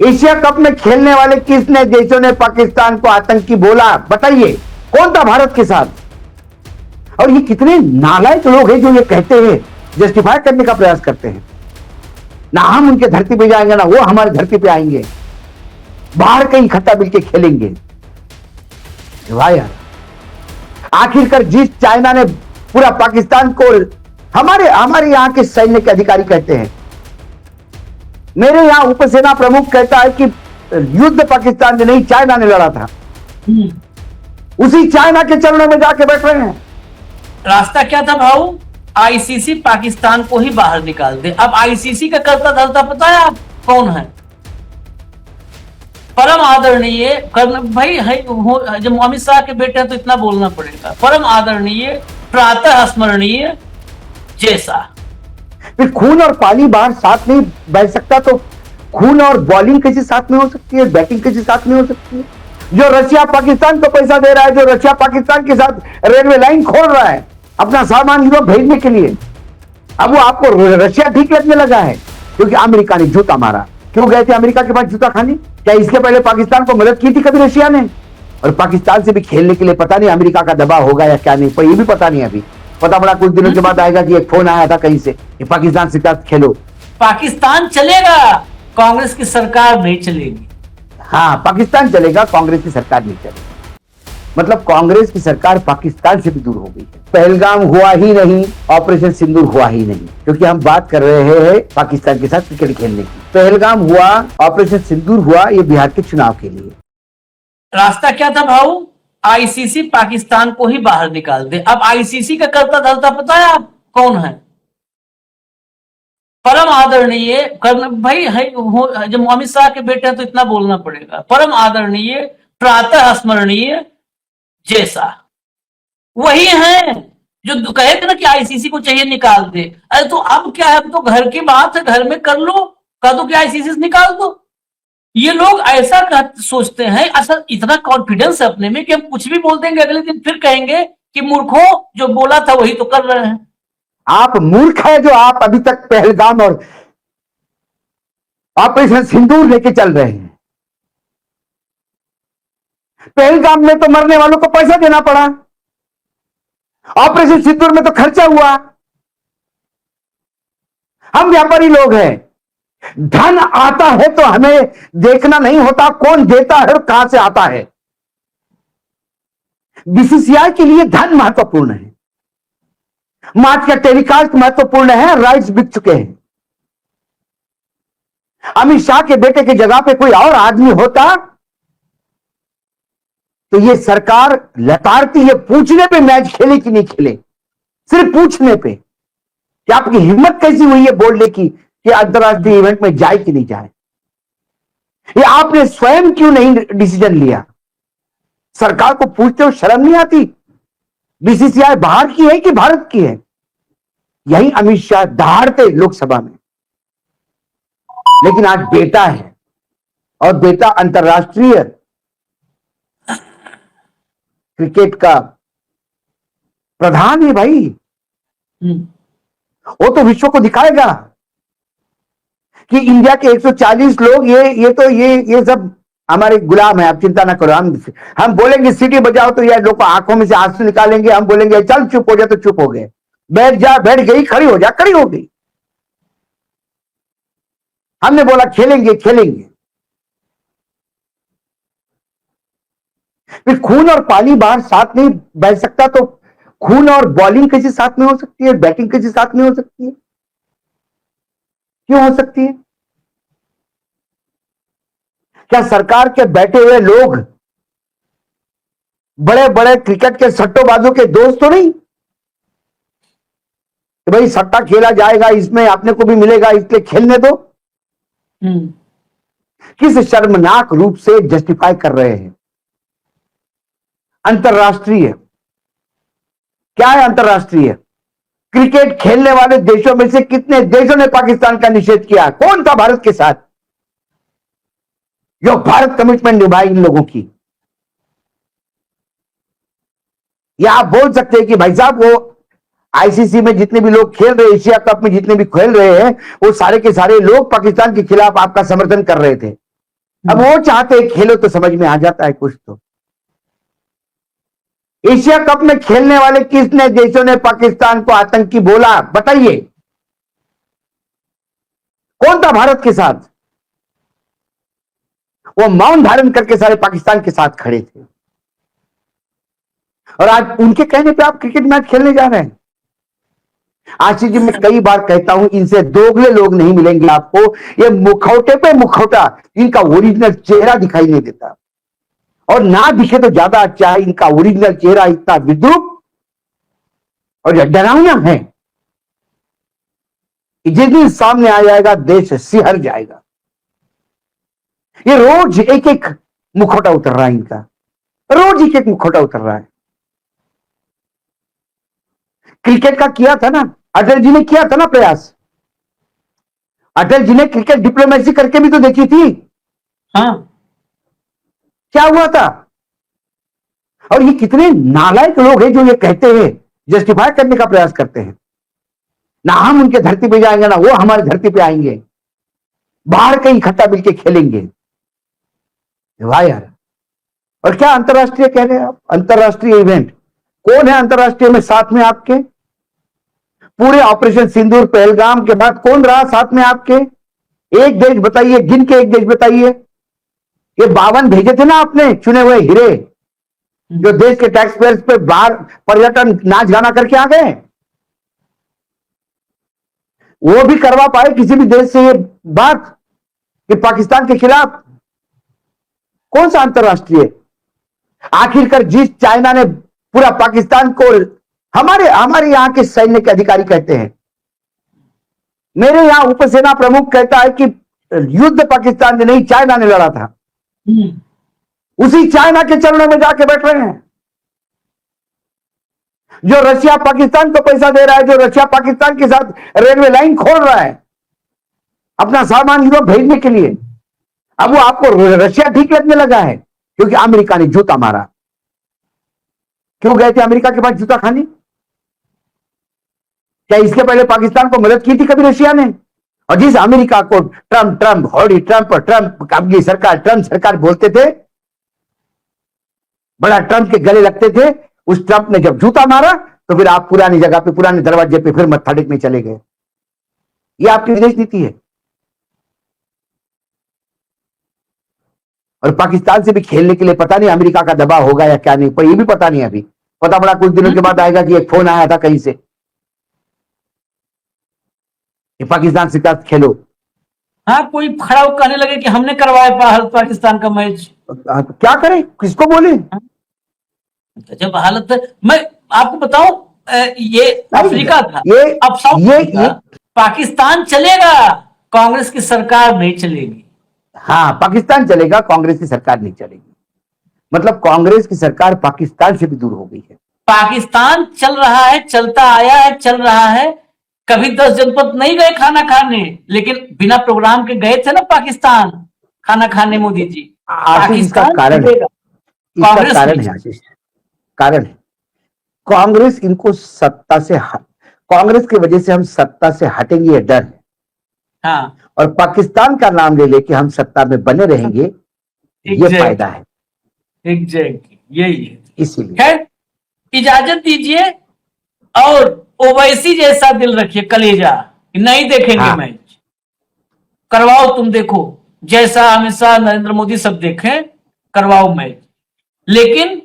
Asia cup में खेलने वाले किसने देशों ने पाकिस्तान को आतंकी बोला? बताइए, कौन था भारत के साथ? और ये कितने नालायक लोग हैं जो ये कहते हैं, जस्टिफाई करने का प्रयास करते हैं। ना हम उनके धरती पे जाएंगे, ना वो हमारी धरती पे आएंगे, बाहर कहीं इकट्ठा मिलकर खेलेंगे। वाह यार, आखिरकार जिस चाइना ने पूरा पाकिस्तान को, हमारे यहां के सैन्य के अधिकारी कहते हैं, मेरे यहां उप सेना प्रमुख कहता है कि युद्ध पाकिस्तान ने नहीं, चाइना ने लड़ा था। उसी चाइना के चरणों में जाके बैठ रहे हैं। रास्ता क्या था भाऊ? आईसीसी पाकिस्तान को ही बाहर निकाल दे। अब आईसीसी का करता धरता पता है आप कौन है? परम आदरणीय भाई है, जब अमित शाह के बेटे हैं तो इतना बोलना पड़ेगा। परम आदरणीय, प्रातः स्मरणीय जैसा। फिर खून और पानी बाहर साथ नहीं बह सकता तो खून और बॉलिंग कैसे साथ में हो सकती है? बैटिंग कैसे साथ में हो सकती है? जो रशिया पाकिस्तान को पैसा दे रहा है, जो रशिया पाकिस्तान के साथ रेलवे लाइन खोल रहा है अपना सामान यूरोप भेजने के लिए, अब वो आपको रशिया ठीक लगने लगा है क्योंकि अमेरिका ने जूता मारा। क्यों गए थे अमेरिका के पास जूता खाने? क्या इसके पहले पाकिस्तान को मदद की थी कभी रशिया ने? और पाकिस्तान से भी खेलने के लिए पता नहीं अमेरिका का दबाव होगा या क्या नहीं, पर ये भी पता नहीं। अभी पता पड़ा कुछ दिनों के बाद आएगा कि एक फोन आया था कहीं से कि पाकिस्तान से साथ खेलो। पाकिस्तान चलेगा, कांग्रेस की सरकार नहीं चलेगी। हाँ, पाकिस्तान चलेगा, कांग्रेस की सरकार नहीं चलेगी। मतलब कांग्रेस की सरकार पाकिस्तान से भी दूर हो गई है। पहलगाम हुआ ही नहीं, ऑपरेशन सिंदूर हुआ ही नहीं, क्योंकि हम बात कर रहे हैं पाकिस्तान के साथ क्रिकेट खेलने की। पहलगाम हुआ, ऑपरेशन सिंदूर हुआ, ये बिहार के चुनाव के लिए। रास्ता क्या था भाऊ? आईसीसी पाकिस्तान को ही बाहर निकाल दे। अब आईसीसी का करता धरता पता है आप कौन है? परम आदरणीय भाई है, जब अमित शाह के बेटे हैं तो इतना बोलना पड़ेगा। परम आदरणीय, प्रातः स्मरणीय जैसा। वही है जो कहे थे ना कि आईसीसी को चाहिए निकाल दे। अरे तो अब क्या है, अब तो घर की बात है, घर में कर लो, कह दो कि आईसीसी से निकाल दो। ये लोग ऐसा सोचते हैं, असल इतना कॉन्फिडेंस है अपने में कि हम कुछ भी बोल देंगे, अगले दिन फिर कहेंगे कि मूर्खों, जो बोला था वही तो कर रहे हैं। आप मूर्ख है जो आप अभी तक पहलगाम और ऑपरेशन सिंदूर लेके चल रहे हैं। पहलगाम में तो मरने वालों को पैसा देना पड़ा, ऑपरेशन सिंदूर में तो खर्चा हुआ। हम व्यापारी लोग हैं, धन आता है तो हमें देखना नहीं होता कौन देता है और कहां से आता है। बीसीसीआई के लिए धन महत्वपूर्ण है, मैच का टेलीकास्ट महत्वपूर्ण है, राइट्स बिक चुके हैं। अमित शाह के बेटे की जगह पे कोई और आदमी होता तो ये सरकार लताड़ती है पूछने पे मैच खेले कि नहीं खेले, सिर्फ पूछने पे कि आपकी हिम्मत कैसी हुई है बोलने की कि अंतरराष्ट्रीय इवेंट में जाए कि नहीं जाए। ये आपने स्वयं क्यों नहीं डिसीजन लिया? सरकार को पूछते हो शर्म नहीं आती? बीसीसीआई बाहर की है कि भारत की है? यही अमित शाह दहाड़ते लोकसभा में। लेकिन आज बेटा है और बेटा अंतरराष्ट्रीय क्रिकेट का प्रधान है भाई। वो तो विश्व को दिखाएगा कि इंडिया के 140 लोग ये सब हमारे गुलाम है। आप चिंता ना करो, हम बोलेंगे सीटी बजाओ तो यार लोग को आंखों में से आंसू निकालेंगे। हम बोलेंगे चल चुप हो जा तो चुप हो गए, बैठ जा बैठ गई, खड़ी हो जा खड़ी हो गई। हमने बोला खेलेंगे खेलेंगे। फिर खून और पानी बाहर साथ नहीं बह सकता तो खून और बॉलिंग कैसे साथ में हो सकती है? बैटिंग कैसे साथ में हो सकती है? क्यों हो सकती है? क्या सरकार के बैठे हुए लोग बड़े बड़े क्रिकेट के सट्टोबाजों के दोस्त तो नहीं कि भाई सट्टा खेला जाएगा, इसमें अपने को भी मिलेगा इसलिए खेलने दो? किस शर्मनाक रूप से जस्टिफाई कर रहे हैं? अंतरराष्ट्रीय क्या है? अंतरराष्ट्रीय क्रिकेट खेलने वाले देशों में से कितने देशों ने पाकिस्तान का निषेध किया? कौन था भारत के साथ जो भारत कमिटमेंट निभाई इन लोगों की? या आप बोल सकते हैं कि भाई साहब वो आईसीसी में जितने भी लोग खेल रहे, एशिया कप में जितने भी खेल रहे हैं, वो सारे के सारे लोग पाकिस्तान के खिलाफ आपका समर्थन कर रहे थे। अब वो चाहते हैं खेलो तो समझ में आ जाता है कुछ तो। एशिया कप में खेलने वाले किसने देशों ने पाकिस्तान को आतंकी बोला, बताइए। कौन था भारत के साथ? वो मौन धारण करके सारे पाकिस्तान के साथ खड़े थे, और आज उनके कहने पे आप क्रिकेट मैच खेलने जा रहे हैं। आशीष जी, मैं कई बार कहता हूं, इनसे दोगले लोग नहीं मिलेंगे आपको। ये मुखौटे पे मुखौटा, इनका ओरिजिनल चेहरा दिखाई नहीं देता, और ना दिखे तो ज्यादा अच्छा है। इनका ओरिजिनल चेहरा इतना विद्रूप और डरावना है कि जिस दिन सामने आ जाएगा देश सिहर जाएगा। ये रोज एक एक मुखौटा उतर रहा है इनका, रोज एक एक मुखौटा उतर रहा है। क्रिकेट का किया था ना, अटल जी ने किया था ना प्रयास। अटल जी ने क्रिकेट डिप्लोमेसी करके भी तो देखी थी। हाँ, क्या हुआ था? और ये कितने नालायक लोग हैं जो ये कहते हैं, जस्टिफाई करने का प्रयास करते हैं। ना हम उनके धरती पे जाएंगे, ना वो हमारी धरती पे आएंगे, बाहर कहीं इकट्ठा मिलकर खेलेंगे। वाह यार। और क्या अंतरराष्ट्रीय कह रहे हैं आप? अंतरराष्ट्रीय इवेंट कौन है अंतरराष्ट्रीय में साथ में आपके? पूरे ऑपरेशन सिंदूर पहलगाम के बाद कौन रहा साथ में आपके? एक देश बताइए, गिन के एक देश बताइए। ये 52 भेजे थे ना आपने, चुने हुए हीरे, जो देश के टैक्स पेयर्स पे बाहर पर्यटन नाच गाना करके आ गए। वो भी करवा पाए किसी भी देश से ये बात कि पाकिस्तान के खिलाफ? कौन सा अंतरराष्ट्रीय? आखिरकार जिस चाइना ने पूरा पाकिस्तान को, हमारे यहां के सैन्य के अधिकारी कहते हैं, मेरे यहां उप सेना प्रमुख कहता है कि युद्ध पाकिस्तान ने नहीं, चाइना ने लड़ा था। उसी चाइना के चरणों में जाके बैठ रहे हैं। जो रशिया पाकिस्तान को पैसा दे रहा है, जो रशिया पाकिस्तान के साथ रेलवे लाइन खोल रहा है अपना सामान यूरोप भेजने के लिए, अब वो आपको रशिया ठीक लगने लगा है क्योंकि अमेरिका ने जूता मारा। क्यों गए थे अमेरिका के पास जूता खाने? क्या इसके पहले पाकिस्तान को मदद की थी कभी रशिया ने? और जिस अमेरिका को ट्रंप ट्रंप हॉडी ट्रंप और ट्रंप आपकी सरकार ट्रंप सरकार बोलते थे, बड़ा ट्रंप के गले लगते थे, उस ट्रंप ने जब जूता मारा तो फिर आप पुरानी जगह पे, पुराने दरवाजे पे फिर मत्था टेकने चले गए। ये आपकी विदेश नीति है। और पाकिस्तान से भी खेलने के लिए पता नहीं अमेरिका का दबाव होगा या क्या नहीं, पर ये भी पता नहीं। अभी पता पड़ा कुछ दिनों के बाद आएगा कि एक फोन आया था कहीं से कि पाकिस्तान से साथ खेलो। हाँ, कोई खड़ा होकर कहने लगे कि हमने करवाया भारत पाकिस्तान का मैच। तो क्या करें, किसको बोले? जब हालत, मैं आपको बताऊं, ये अफ्रीका था, ये अब साउथ ये, अफ्रीका, पाकिस्तान चलेगा, कांग्रेस की सरकार नहीं चलेगी। हाँ, पाकिस्तान चलेगा, कांग्रेस की सरकार नहीं चलेगी। मतलब कांग्रेस की सरकार पाकिस्तान से भी दूर हो गई है। पाकिस्तान चल रहा है, चलता आया है, चल रहा है। कभी 10 जनपद नहीं गए खाना खाने, लेकिन बिना प्रोग्राम के गए थे ना पाकिस्तान खाना खाने मोदी जी। आशीष, इसका कारण है, इसका कारण है आशीष, कारण है कांग्रेस इनको सत्ता से, कांग्रेस की वजह से हम सत्ता से हटेंगे, ये डर है। हाँ, और पाकिस्तान का नाम ले लेके हम सत्ता में बने रहेंगे, ये फायदा है। एग्जैक्टली, यही है। इसीलिए खैर, इजाजत दीजिए, और ओवैसी जैसा दिल रखिए, कलेजा, नहीं देखेंगे हाँ। मैच। करवाओ, तुम देखो, जैसा अमित शाह नरेंद्र मोदी सब देखें, करवाओ मैच। लेकिन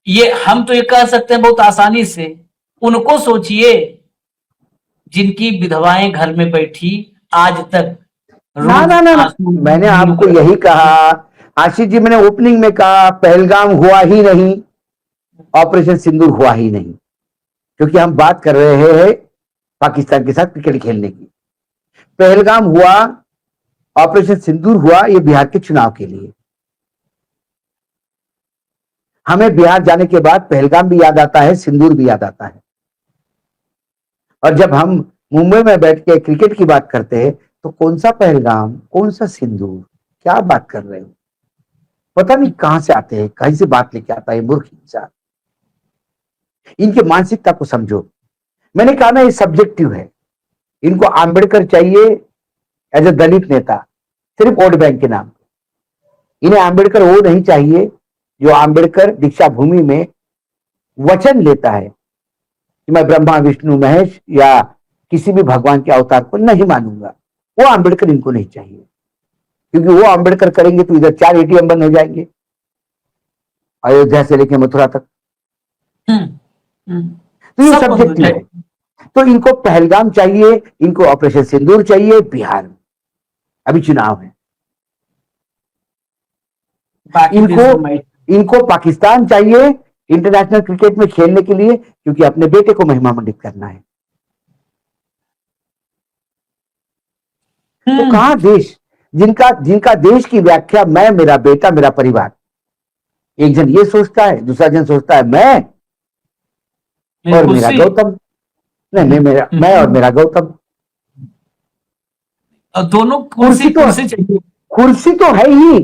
ये हम तो ये कह सकते हैं बहुत आसानी से, उनको सोचिए जिनकी विधवाएं घर में बैठी आज तक। ना ना ना, मैंने आपको यही कहा आशीष जी, मैंने ओपनिंग में कहा पहलगाम हुआ ही नहीं, ऑपरेशन सिंदूर हुआ ही नहीं, क्योंकि हम बात कर रहे हैं पाकिस्तान के साथ क्रिकेट खेलने की। पहलगाम हुआ, ऑपरेशन सिंदूर हुआ, ये बिहार के चुनाव के लिए। हमें बिहार जाने के बाद पहलगाम भी याद आता है, सिंदूर भी याद आता है। और जब हम मुंबई में बैठ के क्रिकेट की बात करते हैं तो कौन सा पहलगाम, कौन सा सिंदूर, क्या बात कर रहे हो? पता नहीं कहां से आते हैं, कहीं से बात लेके आता है मूर्ख इंसान। इनकी मानसिकता को समझो। मैंने कहा ना, ये सब्जेक्टिव है। इनको आंबेडकर चाहिए एज ए दलित नेता, सिर्फ वोट बैंक के नाम। इन्हें आंबेडकर वो नहीं चाहिए जो आंबेडकर दीक्षा भूमि में वचन लेता है कि मैं ब्रह्मा विष्णु महेश या किसी भी भगवान के अवतार को नहीं मानूंगा। वो आंबेडकर इनको नहीं चाहिए, क्योंकि वो आंबेडकर करेंगे तो इधर 4 एटीएम बंद हो जाएंगे, अयोध्या से लेकर मथुरा तक। तो ये सब बंद हो सब्जेक्टिव है। तो इनको पहलगाम चाहिए, इनको ऑपरेशन सिंदूर चाहिए बिहार में, अभी चुनाव है। बाकी इनको देशों में इनको पाकिस्तान चाहिए इंटरनेशनल क्रिकेट में खेलने के लिए, क्योंकि अपने बेटे को महिमा मंडित करना है। तो कहां देश, जिनका देश की व्याख्या मैं, मेरा बेटा, मेरा परिवार, एक जन ये सोचता है, दूसरा जन सोचता है मैं और मेरा कुर्सी गौतम, नहीं मैं और मेरा गौतम। और दोनों कुर्सी तो चाहिए। कुर्सी तो है ही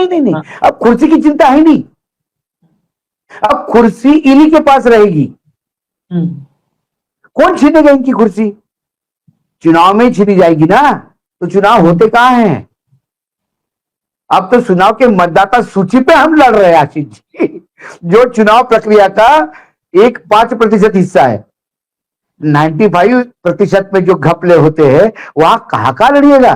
नहीं। अब कुर्सी की चिंता है नहीं, अब कुर्सी इन्हीं के पास रहेगी। कौन छीनेगा इनकी कुर्सी? चुनाव में ही छीनी जाएगी ना। तो चुनाव होते कहां हैं? अब तो चुनाव के मतदाता सूची पे हम लड़ रहे हैं आशीष जी, जो चुनाव प्रक्रिया का एक 5% हिस्सा है। 95% में जो घपले होते हैं वहां कहां लड़िएगा।